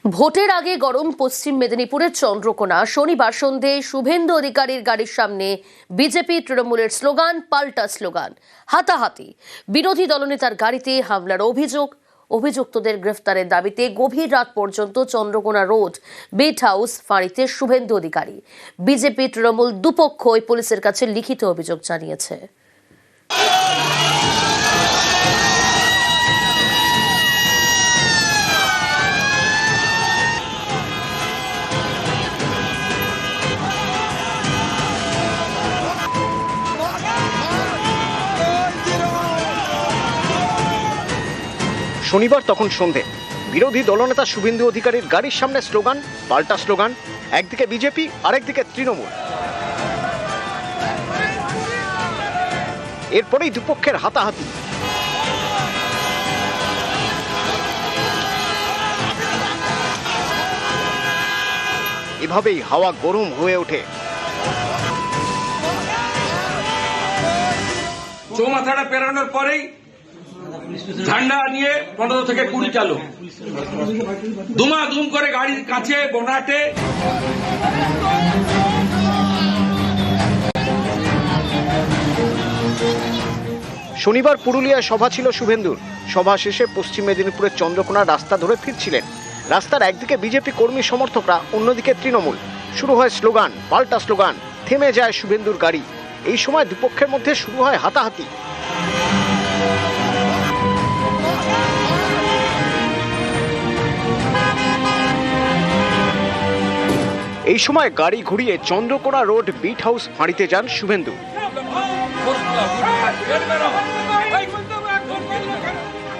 ভোটের আগে গরম পশ্চিম মেদিনীপুরের চন্দ্রকোনা শনিবার সন্ধে শুভেন্দু অধিকারীর গাড়ির সামনে বিজেপি তৃণমূলের স্লোগান পাল্টা স্লোগান, হাতাহাতি। বিরোধী দলনেতার গাড়িতে হামলার অভিযুক্তদের গ্রেফতারের দাবিতে গভীর রাত পর্যন্ত চন্দ্রকোনা রোড বিট হাউস ফাঁড়িতে শুভেন্দু অধিকারী। বিজেপি তৃণমূল দুপক্ষই পুলিশের কাছে লিখিত অভিযোগ জানিয়েছে। শনিবার তখন সন্ধে বিরোধী দলনেতা শুভেন্দু অধিকারীর গাড়ির সামনে স্লোগান পাল্টা স্লোগান, একদিকে বিজেপি আরেকদিকে তৃণমূল। এরপরেই দুপক্ষের হাতাহাতি। এভাবেই হাওয়া গরম হয়ে ওঠে। চৌমাথাটা পেরানোর পরেই ঝান্ডা নিয়ে 15 থেকে 20 চালু দুমাদুম করে গাড়ির কাছে বোনাটে শনিবার পুরুলিয়ায় সভা ছিল শুভেন্দুর। সভা শেষে পশ্চিম মেদিনীপুরের চন্দ্রকোনা রাস্তা ধরে ফিরছিলেন। রাস্তার একদিকে বিজেপি কর্মী সমর্থকরা, অন্যদিকে তৃণমূল। শুরু হয় স্লোগান পাল্টা স্লোগান, থেমে যায় শুভেন্দুর গাড়ি। এই সময় দুপক্ষের মধ্যে শুরু হয় হাতাহাতি। এই সময় গাড়ি ঘুরিয়ে চন্দ্রকোনা রোড বিট হাউস ফাঁড়িতে যান শুভেন্দু।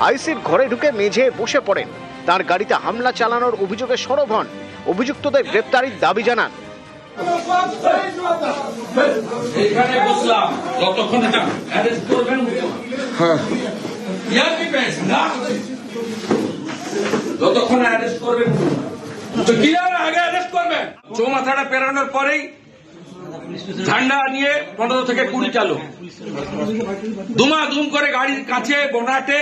আইসির ঘরে ঢুকে মেঝে বসে পড়েন। তার গাড়িতে হামলা চালানোর অভিযোগে সরব হন। অভিযুক্তদের গ্রেপ্তারির দাবি জানান। চৌমাথাটা পেরানোর পরেই ঝান্ডা নিয়ে 15 থেকে 20 চালু দুমাদুম করে গাড়ির কাছে বোনাটে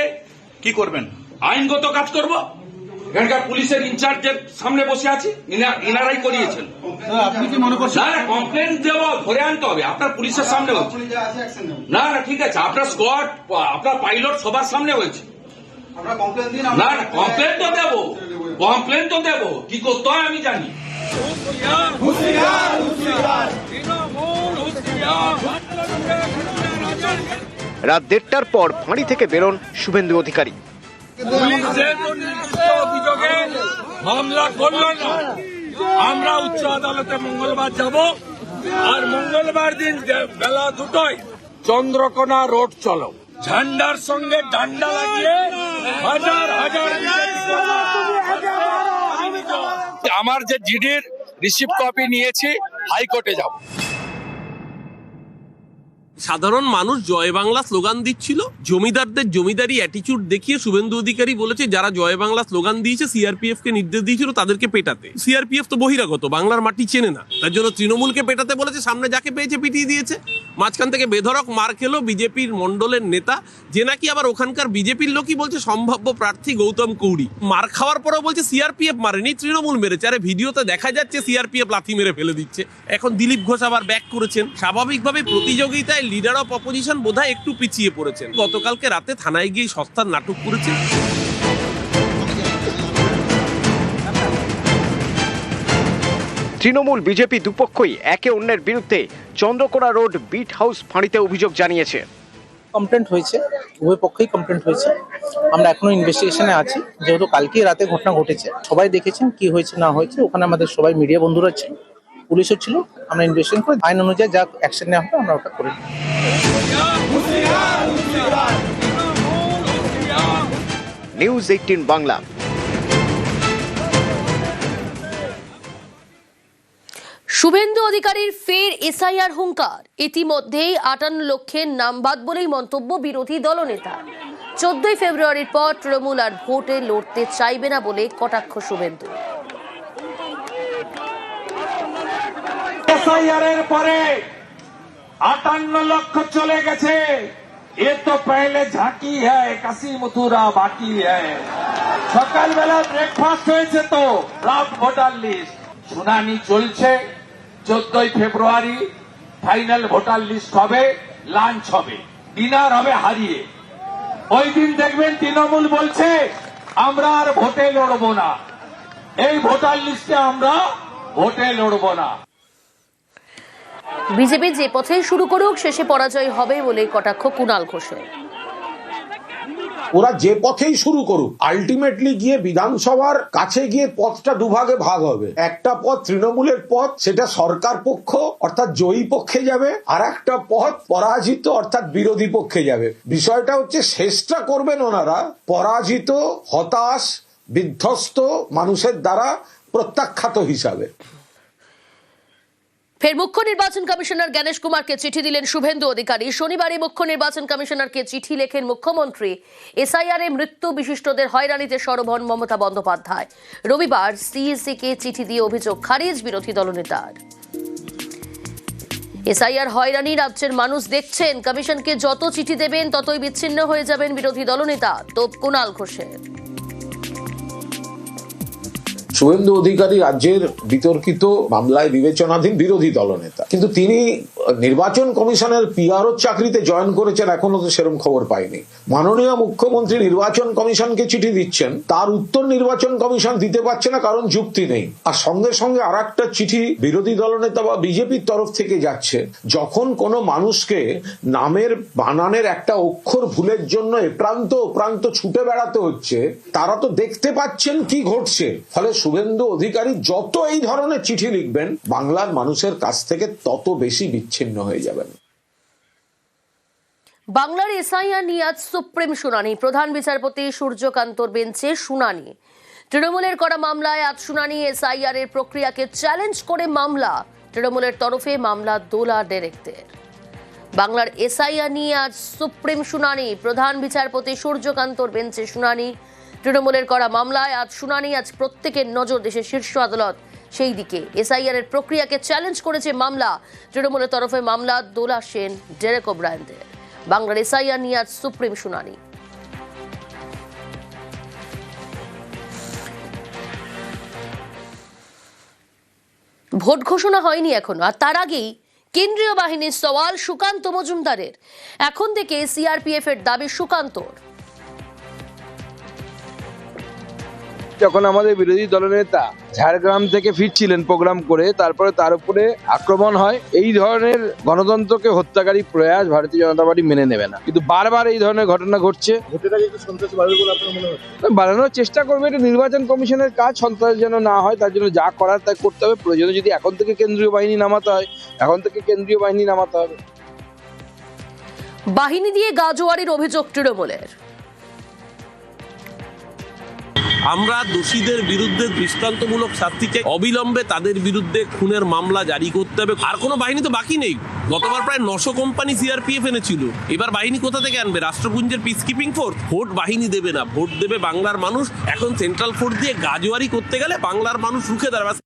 কি করবেন? আইনগত কাজ করব। এখানকার পুলিশের ইনচার্জের সামনে বসে আছি, ইনারাই করিয়েছেন। আপনি কি মনে করছেন? না, কমপ্লেন দেব, ধরে আনতে হবে। আপনার পুলিশের সামনে হচ্ছে না, না ঠিক আছে, আপনার স্কোয়াড, আপনার পাইলট সবার সামনে হয়েছে। না, কমপ্লেন তো দেবো, কমপ্লেন তো দেবো, কি করতে হয় আমি জানি। রাত 1:30টার পর ফাঁড়ি থেকে বেরোন শুভেন্দু অধিকারী। অভিযোগে মামলা করল না, আমরা উচ্চ আদালতে মঙ্গলবার যাব। আর মঙ্গলবার দিন বেলা 2টায় চন্দ্রকোনা রোড চলো, ঝান্ডার সঙ্গে ডান্ডা লাগিয়ে হাজার হাজার আমার যে জিডির রিসিপ্ট কপি নিয়েছি, হাইকোর্টে যাব। সাধারণ মানুষ জয় বাংলা স্লোগান দিচ্ছিল। জমিদারদের জমিদারি অ্যাটিটিউড দেখিয়ে শুভেন্দু অধিকারী বলেছে যারা জয় বাংলা স্লোগান দিয়েছে সিআরপিএফ কে নির্দেশ দিয়েছিল তাদেরকে পেটাতে। সিআরপিএফ তো বহিরাগত, বাংলার মাটি চেনে না, তার জন্য তৃণমূলকে পেটাতে বলেছে। সামনে যাকে পেয়েছে পিটিয়ে দিয়েছে। মাঝখান থেকে বেধড়ক মার খেলো বিজেপির মন্ডলের নেতা, যে নাকি আবার ওখানকার বিজেপির লোকই বলছে সম্ভাব্য প্রার্থী গৌতম কৌড়ি। মার খাওয়ার পরেও বলছে সিআরপিএফ মারেনি, তৃণমূল মেরেছে। আরে ভিডিওতে দেখা যাচ্ছে সিআরপিএফ লাথি মেরে ফেলে দিচ্ছে। এখন দিলীপ ঘোষ আবার ব্যাক করেছেন। স্বাভাবিকভাবে প্রতিযোগিতায় লিডার অফ অপোজিশন বোধহয় একটু পিছিয়ে পড়েছেন। গতকালকে রাতে থানায় গিয়ে সস্তার নাটক করেছেন। তৃণমূল বিজেপি দুপক্ষই একে অন্যের বিরুদ্ধে চন্দ্রকোনা রোড বিট হাউস ফাঁড়িতে অভিযোগ জানিয়েছে। কমপ্লেন্ট হয়েছে, উভয় পক্ষেই কমপ্লেন্ট হয়েছে। আমরা এখনো ইনভেস্টিগেশনে আছি, যেহেতু কালকে রাতে ঘটনা ঘটেছে। সবাই দেখেছেন কি হয়েছে না হয়েছে। ওখানে আমাদের সবাই মিডিয়া বন্ধুরা ছিল, পুলিশও ছিল। আমরা ইনভেস্টিগেশন করে আইন অনুযায়ী যা অ্যাকশন নেওয়া হবে আমরা ওটা করে নিই। নিউজ 18 বাংলা। শুভেন্দু অধিকারীর ফের এসআইআর হুঙ্কার। ইতিমধ্যেই 58 লক্ষের নাম বাদ বলেই মন্তব্য বিরোধী দলনেতা। 14 ফেব্রুয়ারির পর তৃণমূল আর ভোটে লড়তে চাইবে না বলে কটাক্ষ শুভেন্দু। এসআইআরের পরে 58 লক্ষ চলে গেছে। ये तो पहले झांकी है, कसी मथुरा बाकी है। সকালবেলা ব্রেকফাস্ট হয়েছে তো ড্রাফট ভোটার লিস্ট শুনানি চলছে 14ই ফেব্রুয়ারি ফাইনাল ভোটার লিস্ট হবে লাঞ্চ হবে ডিনার হবে হারিয়ে ওই দিন দেখবেন তৃণমূল বলছে আমরা আর ভোটে লড়বো না এই ভোটার লিস্টে আমরা ভোটে লড়বো না বিজেপি যে পথেই শুরু করুক শেষে পরাজয় হবে বলে কটাক্ষ কুণাল ঘোষের। ওরা যে পথেই শুরু করুক আলটিমেটলি গিয়ে বিধানসভার কাছে গিয়ে পথটা দুভাগে ভাগ হবে। একটা পথ তৃণমূলের পথ, সেটা সরকার পক্ষ অর্থাৎ জয়ী পক্ষে যাবে, আর একটা পথ পরাজিত অর্থাৎ বিরোধী পক্ষে যাবে। বিষয়টা হচ্ছে শেষটা করবেন ওনারা পরাজিত, হতাশ, বিধ্বস্ত মানুষের দ্বারা প্রত্যাখ্যাত হিসাবে। ফের মুখ্য নির্বাচন কমিশনার জ্ঞানেশ কুমারকে চিঠি দিলেন শুভেন্দু অধিকারী। শনিবারে মুখ্য নির্বাচন কমিশনারকে চিঠি লেখেন মুখ্যমন্ত্রী। এসআইআর এ মৃত্যু বিশিষ্টদের হয়রানিতে সরব হন মমতা বন্দ্যোপাধ্যায়। রবিবার সিএসি কে চিঠি দিয়ে অভিযোগ খারিজ বিরোধী দলনেতার। এসআইআর হয়রানি রাজ্যের মানুষ দেখছেন, কমিশনকে যত চিঠি দেবেন ততই বিচ্ছিন্ন হয়ে যাবেন বিরোধী দলনেতা। তোপ কুণাল ঘোষের। শুভেন্দু অধিকারী রাজ্যের বিতর্কিত মামলায় বিবেচনাধীন বিরোধী দলনেতা, কিন্তু তিনি নির্বাচন কমিশনের পিআরও চাকরিতে জয়েন করেছেন এখনো তো সেরকম খবর পাইনি। মাননীয় মুখ্যমন্ত্রী নির্বাচন কমিশনকে চিঠি দিচ্ছেন, তার উত্তর নির্বাচন কমিশন দিতে পারছে না কারণ যুক্তি নেই। আর সঙ্গে সঙ্গে আর একটা চিঠি বিরোধী দলনেতা বা বিজেপির তরফ থেকে যাচ্ছে। যখন কোনো মানুষকে নামের বানানের একটা অক্ষর ভুলের জন্য এপ্রান্ত ওপ্রান্ত ছুটে বেড়াতে হচ্ছে, তারা তো দেখতে পাচ্ছেন কি ঘটছে। ফলে শুভেন্দু অধিকারী যত এই ধরনের চিঠি লিখবেন বাংলার মানুষের কাছ থেকে তত বেশি বিচ্ছিন্ন হয়ে যাবেন। বাংলার এসআইআর নিয়ে আজ সুপ্রিম শুনানি। প্রধান বিচারপতি সূর্যকান্তর বেঞ্চে শুনানি। তৃণমূলের করা মামলায় আজ শুনানি। এসআইআর এর প্রক্রিয়াকে চ্যালেঞ্জ করে মামলা। তৃণমূলের তরফে মামলা দোলা ডাইরেক্টর। বাংলার এসআইআর নিয়ে আজ সুপ্রিম শুনানি। প্রধান বিচারপতি সূর্যকান্তর বেঞ্চে শুনানি। তৃণমূলের করা মামলায় আজ শুনানি। আজ প্রত্যেকের নজর দেশের শীর্ষ আদালত সেই দিকে। এসআইআর এর প্রক্রিয়াকে চ্যালেঞ্জ করেছে মামলা। তৃণমূলের তরফে মামলা দোলা সেন, ডেরেক ওব্রায়েনদের। বাংলার এসআইআর নিয়ে আজ সুপ্রিম শুনানি। ভোট ঘোষণা হয়নি এখনো, আর তার আগেই কেন্দ্রীয় বাহিনীর সওয়াল সুকান্ত মজুমদারের। এখন থেকে সিআরপিএফ এর দাবি সুকান্তর। যখন আমাদের বিরোধী দলনেতা ঝাড়গ্রাম থেকে ফিরছিলেন প্রোগ্রাম করে, তারপরে তার উপরে আক্রমণ হয়। এই ধরনের গণতন্ত্রকে হত্যাকারী প্রয়াস ভারতীয় জনতা পার্টি মেনে নেবে না, কিন্তু বারবার এই ধরনের ঘটনা ঘটছে। বাড়ানোর চেষ্টা করবে, এটা নির্বাচন কমিশনের কাজ। সন্ত্রাস যেন না হয় তার জন্য যা করার তা করতে হবে। প্রয়োজনে যদি এখন থেকে কেন্দ্রীয় বাহিনী নামাতে হয়, এখন থেকে কেন্দ্রীয় বাহিনী নামাতে হবে। বাহিনী দিয়ে গাজোয়ারির অভিযোগ তৃণমূলের। আমরা দোষীদের বিরুদ্ধে দৃষ্টান্তমূলক শাস্তি চাই। অবিলম্বে তাদের বিরুদ্ধে খুনের মামলা জারি করতে হবে। আর কোনো বাহিনী তো বাকি নেই। গতবার প্রায় 900 কোম্পানি সিআরপিএফ এনেছিল। এবার বাহিনী কোথা থেকে আনবে? রাষ্ট্রপুঞ্জের পিস কিপিং ফোর্স। ভোট বাহিনী দেবে না, ভোট দেবে বাংলার মানুষ। এখন সেন্ট্রাল ফোর্স দিয়ে গাজোয়ারি করতে গেলে বাংলার মানুষ রুখে দাঁড়াবে।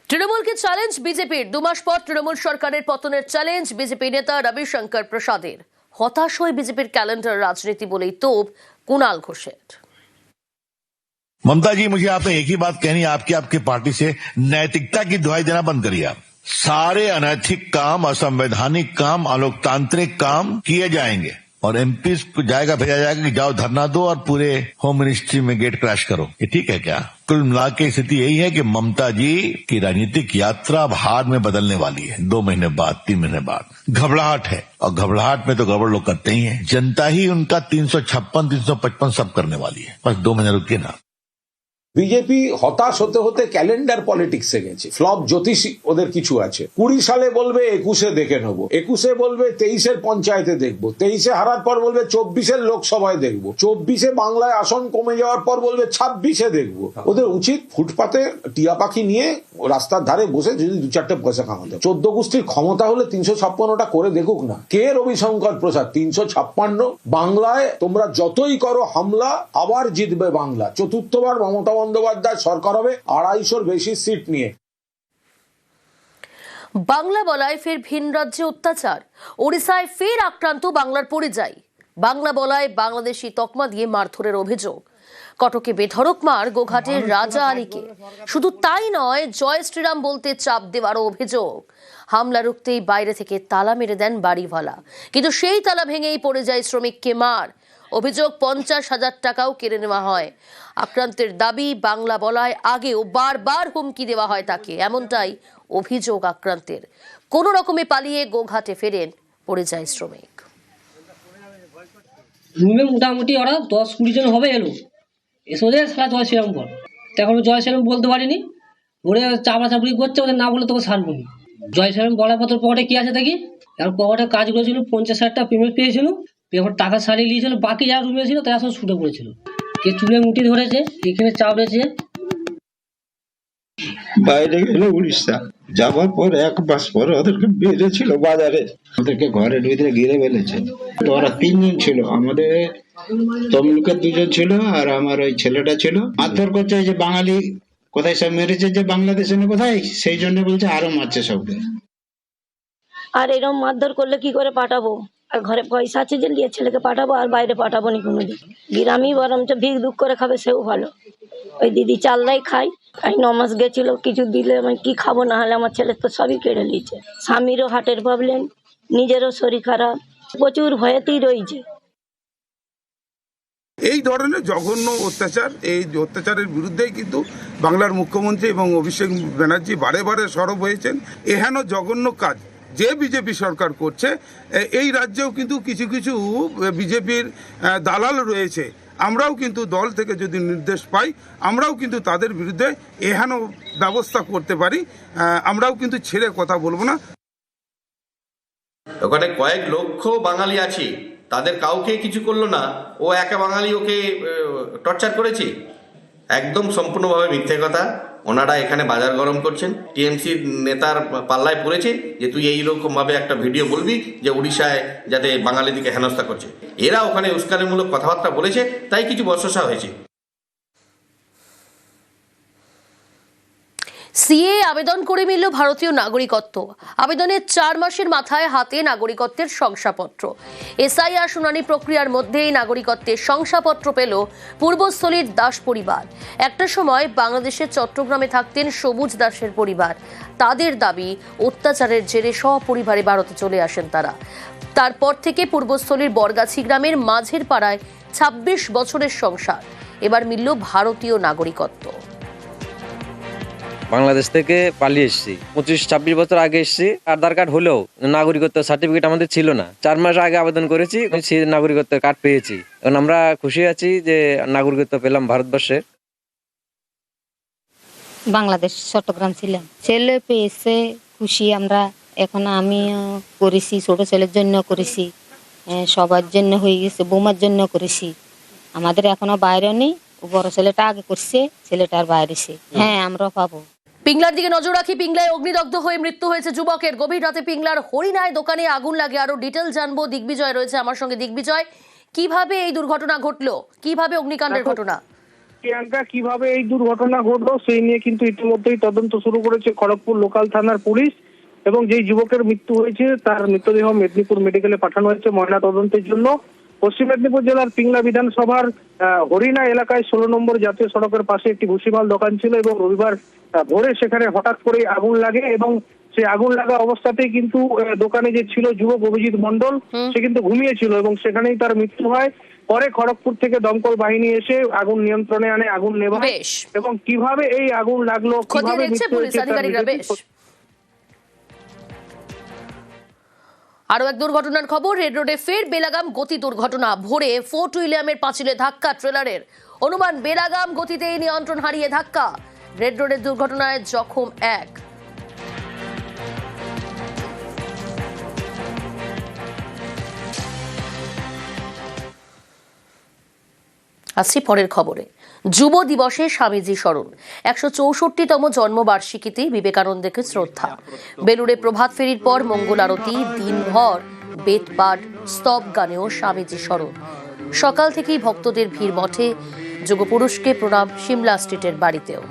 তৃণমূলকে চ্যালেঞ্জ বিজেপির। 2 মাস পর তৃণমূল সরকারের পতনের চ্যালেঞ্জ বিজেপি নেতা রবিশঙ্কর প্রসাদের। হতাশ হয়ে বিজেপির ক্যালেন্ডার রাজনীতি বলেই তোপ কুণাল ঘোষের। ममता जी, मुझे आपने एक ही बात कहनी है, आपकी पार्टी से नैतिकता की दुहाई देना बंद करिए। आप सारे अनैतिक काम, असंवैधानिक काम, अलोकतांत्रिक काम किए जाएंगे और एमपी को जाएगा, भेजा जाएगा कि जाओ धरना दो और पूरे होम मिनिस्ट्री में गेट क्रैश करो। ये ठीक है क्या? कुल मिला के स्थिति यही है कि ममता जी की राजनीतिक यात्रा अब हार में बदलने वाली है। 2 महीने बाद, 3 महीने बाद घबराहट है, और घबराहट में तो गड़बड़ लोग करते ही हैं। जनता ही उनका 356, 355 सब करने वाली है। बस 2 महीने रुकिए ना। বিজেপি হতাশ হতে হতে ক্যালেন্ডার পলিটিক্সে গেছে। ফ্লপ জ্যোতিষী ওদের কিছু আছে। 20 সালে বলবে 21-এ দেখে নেবো, 21-এ বলবে 23-এর পঞ্চায়েতে দেখবো, 23-এ হারার পর বলবে 24-এর লোকসভায় দেখবো, 24-এ বাংলায় আসন কমে যাওয়ার পর বলবে 26-এ দেখবো। ওদের উচিত ফুটপাতে টিয়া পাখি নিয়ে রাস্তার ধারে বসে যদি 2-4টে পয়সা কামাতে। 14 গোষ্ঠীর ক্ষমতা হলে 356টা করে দেখুক না। কে রবিশঙ্কর প্রসাদ? 356। বাংলায় তোমরা যতই করো হামলা, আবার জিতবে বাংলা। চতুর্থবার মমতা বন্দ্যোপাধ্যায় সরকার হবে 250-র বেশি সিট নিয়ে। বাংলা বলায় ফের ভিন রাজ্যে অত্যাচার। ওড়িশায় ফের আক্রান্ত বাংলার পরিযায়ী। বাংলা বলায় বাংলাদেশি তকমা দিয়ে মারধরের অভিযোগ। কটকে বেধড়ক মার গোঘাটের রাজা আলীকে। শুধু তাই নয়, জয় শ্রীরাম বলতে চাপ দেওয়ারও অভিযোগ। হামলা রুখতেই বাইরে থেকে তালা মেরে দেন বাড়িওয়ালা, কিন্তু সেই তালা ভেঙেই পড়ে যায় শ্রমিককে মার। অভিযোগ 50,000 টাকাও কেড়ে নেওয়া হয়। আক্রান্তের দাবি, বাংলা বলায় আগেও বারবার হুমকি দেওয়া হয় তাকে, এমনটাই অভিযোগ আক্রান্তের। কোনো রকমে পালিয়ে গোঘাটে ফেরেন পরিযায়ী শ্রমিক। রুমে মোটামুটি ওরা 10-20 জন হবে এলো, এসে ওদের সারা জয় শ্রীরাম বল। তখন জয় শ্রীরাম বলতে পারিনি, ওরে চাপড়াচাপড়ি করছে, ওদের না বলে তোকে ছাড়বো নি। জয় শ্রীরাম বলার পর পকেটে কি আছে দেখি, এখন পকেটে কাজ করেছিল, 50,000 টাকা পেমেন্ট পেয়েছিল, এখন টাকা সারিয়ে নিয়েছিল। বাকি যারা রুমে ছিল তারা সব ছুটে পড়েছিল। কে চুলে মুটি ধরেছে, এখানে চাপড়েছে। বাইরে গেল উড়িষ্যা, যাওয়ার পর 1 মাস পরে ওদেরকে বেঁধেছিল বাজারে, ওদেরকে ঘরের ভিতরে ঘিরে ফেলেছে। তো ওরা 3 জন ছিল, আমাদের তমলুকের 2 জন ছিল, আর আমার ওই ছেলেটা ছিল। মারধর করছে যে বাঙালি কোথায় সব মেরেছে, যে বাংলাদেশে না কোথায়, সেই জন্য বলছে আরো মারছে সবকে। আর এরকম মারধর করলে কি করে পাঠাবো? আর ঘরে পয়সা আছে যে নিয়ে ছেলেকে পাঠাবো, আর বাইরে পাঠাবো নি কোনোদিন। গ্রামই বরঞ্চ ভিক দুঃখ করে খাবে, সেও ভালো। ওই দিদি চাললাই খাই, 9 মাস গেছিল, কিছু দিলে আমি কি খাবো, না হলে আমার ছেলে তো সবই কেড়ে নিয়েছে। স্বামীরও হার্টের প্রবলেম, নিজেরও শরীর খারাপ, প্রচুর ভয়েতেই রয়েছে। এই ধরনের জঘন্য অত্যাচার, এই অত্যাচারের বিরুদ্ধেই কিন্তু বাংলার মুখ্যমন্ত্রী এবং অভিষেক ব্যানার্জি বারে বারে সরব হয়েছেন। এহেন জঘন্য কাজ যে বিজেপি সরকার করছে, এই রাজ্যেও কিন্তু কিছু কিছু বিজেপির দালাল রয়েছে। আমরাও কিন্তু দল থেকে যদি নির্দেশ পাই, আমরাও কিন্তু তাদের বিরুদ্ধে এহেন ব্যবস্থা করতে পারি। আমরাও কিন্তু ছেড়ে কথা বলবো না। ওখানে কয়েক লক্ষ বাঙালি আছে, তাদের কাউকে কিছু করলো না, ও একা বাঙালি ওকে টর্চার করেছে। একদম সম্পূর্ণভাবে মিথ্যে কথা। ওনারা এখানে বাজার গরম করছেন। টিএমসি নেতার পাল্লায় পড়েছে যে তুই এইরকমভাবে একটা ভিডিও বলবি যে উড়িষ্যায় যাতে বাঙালিদিকে হেনস্থা করছে। এরা ওখানে উস্কানিমূলক কথাবার্তা বলেছে, তাই কিছু বচসা হয়েছে। সিএ আবেদন করে মিলল ভারতীয় নাগরিকত্ব। আবেদনের 4 মাসের মাথায় হাতে নাগরিকত্বের শংসাপত্র। এসআইআর শুনানি প্রক্রিয়ার মধ্যেই নাগরিকত্বের শংসাপত্র পেল পূর্বস্থলীর দাস পরিবার। একটা সময় বাংলাদেশের চট্টগ্রামে থাকতেন সবুজ দাসের পরিবার। তাদের দাবি, অত্যাচারের জেরে সপরিবারে ভারতে চলে আসেন তারা। তারপর থেকে পূর্বস্থলীর বরগাছি গ্রামের মাঝের পাড়ায় 26 বছরের সংসার। এবার মিলল ভারতীয় নাগরিকত্ব। বাংলাদেশ থেকে পালিয়ে এসেছি, 25-26 বছর আগে এসেছি। আধার কার্ড হলেও নাগরিকত্ব সার্টিফিকেট আমাদের ছিল না। 4 মাস আগে আবেদন করেছি, নাগরিকত্বের কার্ড পেয়েছি। এখন আমরা খুশি আছি যে নাগরিকত্ব পেলাম ভারতবর্ষে। বাংলাদেশ চট্টগ্রাম ছিলাম, ছেলে পেয়েছে, খুশি আমরা। এখন আমি করেছি, ছোট ছেলের জন্য করেছি, সবার জন্য হয়ে গেছে, বৌমার জন্য করেছি। আমাদের এখনো বাইরে নেই, বড় ছেলেটা আগে করছে, ছেলেটার বাইরে। হ্যাঁ, আমরা পাবো। পিংলার দিকে নজর রাখি। পিংলায় অগ্নিদগ্ধ হয়ে মৃত্যু হয়েছে যুবকের। গভীর রাতে পিংলার হরিনায় দোকানে আগুন লাগে। আরো ডিটেল জানবো, দিগ্বিজয় রয়েছে আমার সঙ্গে। দিগ্বিজয়, কিভাবে এই দুর্ঘটনা ঘটলো, কিভাবে অগ্নিকাণ্ডের ঘটনা? প্রিয়াঙ্কা, কিভাবে এই দুর্ঘটনা ঘটলো সেই নিয়ে কিন্তু ইতিমধ্যেই তদন্ত শুরু করেছে খড়গপুর লোকাল থানার পুলিশ। এবং যেই যুবকের মৃত্যু হয়েছে তার মৃতদেহ মেদিনীপুর মেডিকেলে পাঠানো হয়েছে ময়না তদন্তের জন্য। পশ্চিম মেদিনীপুর জেলার পিংলা বিধানসভার হরিনা এলাকায় 16 নম্বর জাতীয় সড়কের পাশে একটি ভুসিমাল দোকান ছিল এবং রবিবার ভোরে সেখানে হঠাৎ করে আগুন লাগে এবং সেই আগুন লাগা অবস্থাতেই কিন্তু দোকানে যে ছিল যুবক অভিজিৎ মণ্ডল, সে কিন্তু ঘুমিয়েছিল এবং সেখানেই তার মৃত্যু হয়। পরে খড়গপুর থেকে দমকল বাহিনী এসে আগুন নিয়ন্ত্রণে আনে, আগুন নেভায়। এবং কিভাবে এই আগুন লাগলো, কিভাবে মৃত্যু হয়েছে। আরো এক দুর্ঘটনার খবর। রেড রোডে ফের বেলাগাম গতি দুর্ঘটনা। ভোরে ফোর্ট উইলিয়ামের পাঁচিলে ধাক্কা ট্রেলারের। অনুমান বেলাগাম গতিতেই নিয়ন্ত্রণ হারিয়ে ধাক্কা। রেড রোডের দুর্ঘটনায় জখম 1। আসছি পরের খবরে। যুব দিবসে স্বামীজি স্মরণ। 164তম জন্মবার্ষিকীতে বিবেকানন্দকে শ্রদ্ধা। বেলুড়ে প্রভাত ফেরির পর মঙ্গল আরতি, দিনভর বেদপাঠ, স্তব গানেও স্বামীজি স্মরণ। সকাল থেকেই ভক্তদের ভিড় মঠে। যোগপুরুষকে প্রণাম সিমলা স্ট্রিটের বাড়িতেও।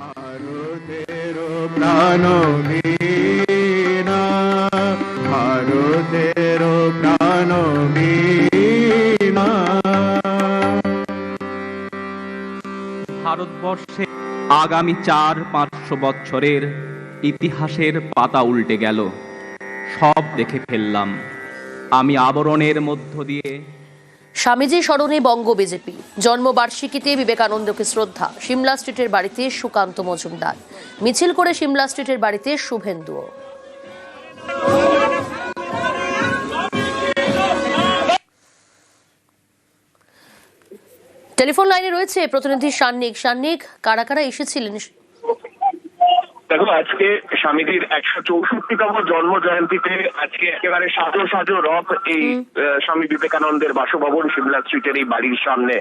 ভারতবর্ষে আগামী 400-500 বছরের ইতিহাসের পাতা উল্টে গেল। সব দেখে ফেললাম। আমি আবরণের মধ্য দিয়ে। স্বামীজি স্মরণে বঙ্গ বিজেপি জন্মবার্ষিকীতে বিবেকানন্দকে শ্রদ্ধা। সিমলা স্ট্রিটের বাড়িতে সুকান্ত মজুমদার, মিছিল করে সিমলা স্ট্রিটের বাড়িতে শুভেন্দুও। টেলিফোন লাইনে রয়েছে প্রতিনিধি সান্নিক। সান্নিক, কারা কারা এসেছিলেন? দেখো, আজকে স্বামীজির 164তম জন্ম জয়ন্তীতে আজকে একেবারে সাজো সাজো রথ এই স্বামী বিবেকানন্দের বাসভবন সিমলা স্ট্রিটের এই বাড়ির সামনে।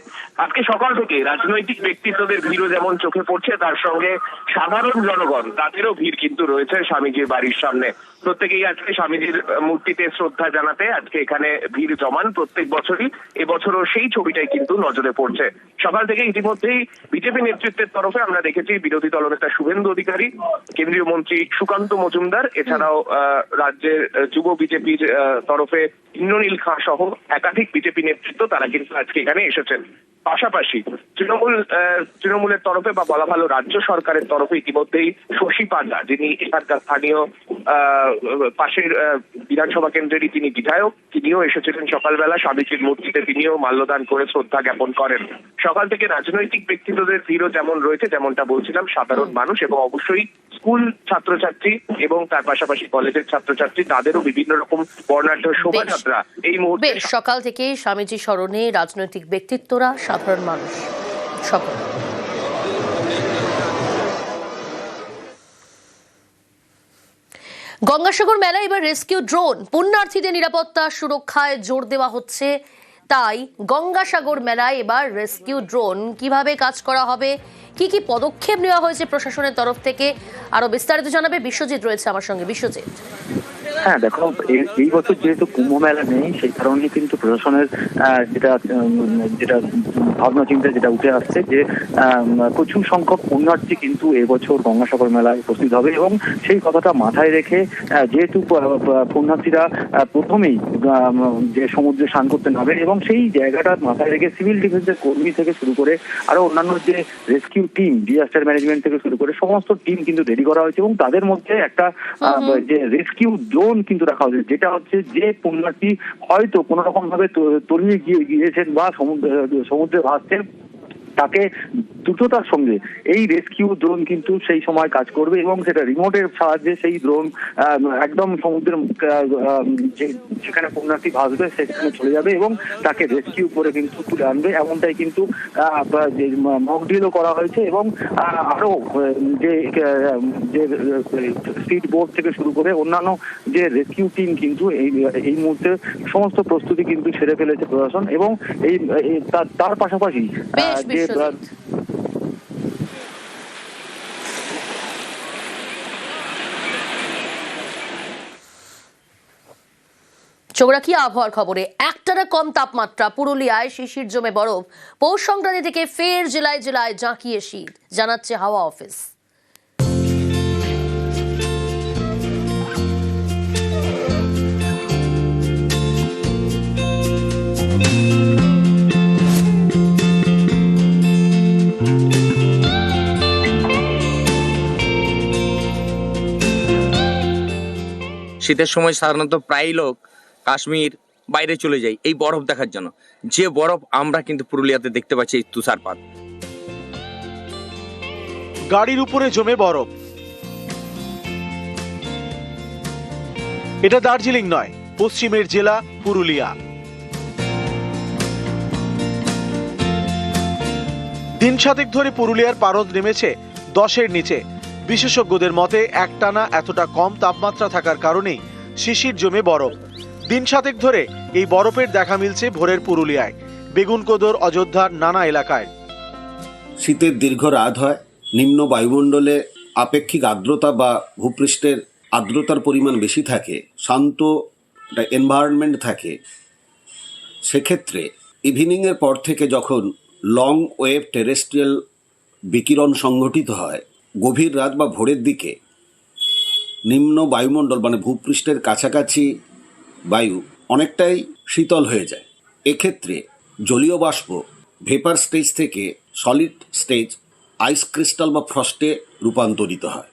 আজকে সকাল থেকে রাজনৈতিক ব্যক্তিত্বদের ভিড়ও যেমন চোখে পড়ছে, তার সঙ্গে সাধারণ জনগণ তাদেরও ভিড় কিন্তু রয়েছে স্বামীজির বাড়ির সামনে। প্রত্যেকেই আজকে স্বামীজির মূর্তিতে শ্রদ্ধা জানাতে আজকে এখানে ভিড় জমান। প্রত্যেক বছরই এবছরও সেই ছবিটাই কিন্তু নজরে পড়ছে। সকাল থেকে ইতিমধ্যেই বিজেপি নেতৃত্বের তরফে আমরা দেখেছি বিরোধী দলনেতা শুভেন্দু অধিকারী, কেন্দ্রীয় মন্ত্রী সুকান্ত মজুমদার, এছাড়াও রাজ্যের যুব বিজেপির তরফে ইন্দ্রনীল খাঁ সহ একাধিক বিজেপি নেতৃত্ব তারা কিন্তু আজকে এখানে এসেছেন। পাশাপাশি তৃণমূলের তরফে বা বলা ভালো রাজ্য সরকারের তরফে ইতিমধ্যেই শশী পাজা, যিনি এখানকার স্থানীয় পাশের বিধানসভা কেন্দ্রেরই তিনি বিধায়ক, তিনিও এসেছিলেন সকালবেলা। স্বামীজির মূর্তিতে তিনিও মাল্যদান করে শ্রদ্ধা জ্ঞাপন করেন। সকাল থেকে রাজনৈতিক ব্যক্তিত্বদের ভিড়ও যেমন রয়েছে, যেমনটা বলছিলাম, সাধারণ মানুষ এবং অবশ্যই স্কুল ছাত্রছাত্রী এবং তার পাশাপাশি কলেজের ছাত্রছাত্রী, তাদেরও বিভিন্ন রকম বর্ণাঢ্য শোভাযাত্রা এই মুহূর্তে। সকাল থেকে স্বামীজি স্মরণে রাজনৈতিক ব্যক্তিত্বরা, সাধারণ মানুষ সকল। গঙ্গাসাগর মেলায় এবার রেস্কিউ ড্রোন। পুণ্যার্থীদের নিরাপত্তা সুরক্ষায় জোর দেওয়া হচ্ছে, তাই গঙ্গাসাগর মেলায় এবার রেস্কিউ ড্রোন কিভাবে কাজ করা হবে, কি কি পদক্ষেপ নেওয়া হয়েছে প্রশাসনের তরফ থেকে, আরো বিস্তারিত জানাবে বিশ্বজিৎ রয়েছে আমার সঙ্গে। বিশ্বজিৎ। হ্যাঁ দেখো, এই বছর যেহেতু কুম্ভ মেলা নেই, সেই কারণে কিন্তু প্রশাসনের যেটা ভাবনা চিন্তা যেটা উঠে আসছে যে প্রচুর সংখ্যক পুণ্যার্থী কিন্তু এবছর গঙ্গাসাগর মেলায় উপস্থিত হবে এবং সেই কথাটা মাথায় রেখে যেহেতু পুণ্যার্থীরা প্রথমেই যে সমুদ্রে স্নান করতে নামে এবং সেই জায়গাটা মাথায় রেখে সিভিল ডিফেন্সের কর্মী থেকে শুরু করে আরো অন্যান্য যে রেস্কিউ টিম, ডিজাস্টার ম্যানেজমেন্ট থেকে শুরু করে সমস্ত টিম কিন্তু রেডি করা হয়েছে এবং তাদের মধ্যে একটা যে রেস্কিউ ড্রোন কিন্তু রাখা হয়েছে, যেটা হচ্ছে যে পুণ্যার্থী হয়তো কোনো রকম ভাবে তলিয়ে গিয়েছেন বা সমুদ্রে ভাসছেন, তাকে দ্রুততার সঙ্গে এই রেস্কিউ ড্রোন কিন্তু সেই সময় কাজ করবে এবং সেটা রিমোটের সাহায্যে সেই ড্রোন একদম সমুদ্রের যেখানে পুণ্যার্থী ভাসবে সেখানে চলে যাবে এবং তাকে রেস্কিউ করে কিন্তু তুলে আনবে। এমনটাই কিন্তু মক ড্রিলও করা হয়েছে এবং আরো যে স্পিড বোট থেকে শুরু করে অন্যান্য যে রেস্কিউ টিম কিন্তু এই মুহূর্তে সমস্ত প্রস্তুতি কিন্তু সেরে ফেলেছে প্রশাসন এবং এই তার পাশাপাশি যে চোখ রাখি আবহাওয়ার খবরে। একটানা কম তাপমাত্রা, পুরুলিয়ায় শিশির জমে বরফ। পৌষ সংক্রান্তি থেকে ফের জেলায় জেলায় জাঁকিয়ে শীত, জানাচ্ছে হাওয়া অফিস। শীতের সময় সাধারণত প্রায় লোক কাশ্মীর বাইরে চলে যায় এই বরফ দেখার জন্য। যে বরফ আমরা কিন্তু পুরুলিয়াতে দেখতে পাচ্ছি, এই তুষারপাত। গাড়ির উপরে জমে বরফ। এটা দার্জিলিং নয়, পশ্চিমের জেলা পুরুলিয়া। দিন সাতেক ধরে পুরুলিয়ার পারদ নেমেছে 10-এর নিচে। বিশেষজ্ঞদের মতে একটানা এতটা কম তাপমাত্রা থাকার কারণেই শিশির জমে বরফ। দিন সাতেক ধরে এই বরফের দেখা মিলছে ভোরের পুরুলিয়ায়, বেগুনকোদর, অযোধ্যার নানা এলাকায়। শীতের দীর্ঘ রাত হয়, নিম্ন বায়ুমণ্ডলে আপেক্ষিক আর্দ্রতা বা ভূপৃষ্ঠের আর্দ্রতার পরিমাণ বেশি থাকে, শান্ত এনভায়রনমেন্ট থাকে। সেক্ষেত্রে ইভিনিংয়ের পর থেকে যখন লং ওয়েভ টেরেস্ট্রিয়াল বিকিরণ সংঘটিত হয়, গভীর রাত বা ভোরের দিকে নিম্ন বায়ুমণ্ডল মানে ভূপৃষ্ঠের কাছাকাছি বায়ু অনেকটাই শীতল হয়ে যায়। এক্ষেত্রে জলীয় বাষ্প ভেপার স্টেজ থেকে সলিড স্টেজ আইস ক্রিস্টাল বা ফ্রস্টে রূপান্তরিত হয়।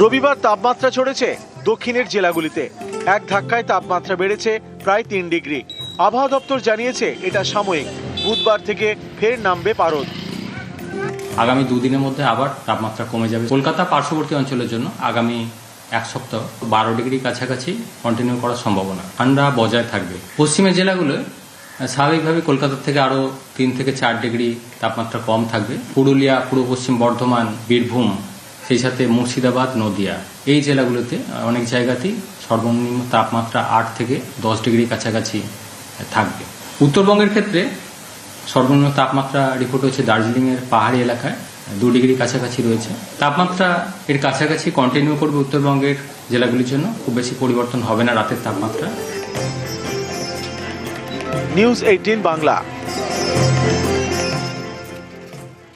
রবিবার তাপমাত্রা চড়েছে দক্ষিণের জেলাগুলিতে। এক ধাক্কায় তাপমাত্রা বেড়েছে প্রায় 3 ডিগ্রি। আবহাওয়া দপ্তর জানিয়েছে এটা সাময়িক, বুধবার থেকে ফের নামবে পারদ। আগামী দুদিনের মধ্যে আবার তাপমাত্রা কমে যাবে। কলকাতা পার্শ্ববর্তী অঞ্চলের জন্য আগামী এক সপ্তাহ 12 ডিগ্রি কাছাকাছি কন্টিনিউ করার সম্ভাবনা, ঠান্ডা বজায় থাকবে। পশ্চিমের জেলাগুলোয় স্বাভাবিকভাবে কলকাতার থেকে আরও 3 থেকে 4 ডিগ্রি তাপমাত্রা কম থাকবে। পুরুলিয়া, পূর্ব পশ্চিম বর্ধমান, বীরভূম, সেই সাথে মুর্শিদাবাদ, নদিয়া, এই জেলাগুলোতে অনেক জায়গাতেই সর্বনিম্ন তাপমাত্রা 8 থেকে 10 ডিগ্রি কাছাকাছি থাকবে। উত্তরবঙ্গের ক্ষেত্রে সর্বনিম্ন তাপমাত্রা রিপোর্ট হচ্ছে দার্জিলিংয়ের পাহাড়ি এলাকায় 2 ডিগ্রি কাছাকাছি রয়েছে। তাপমাত্রা এর কাছাকাছি কন্টিনিউ করবে উত্তরবঙ্গের জেলাগুলির জন্য, খুব বেশি পরিবর্তন হবে না রাতের তাপমাত্রা। নিউজ 18 বাংলা।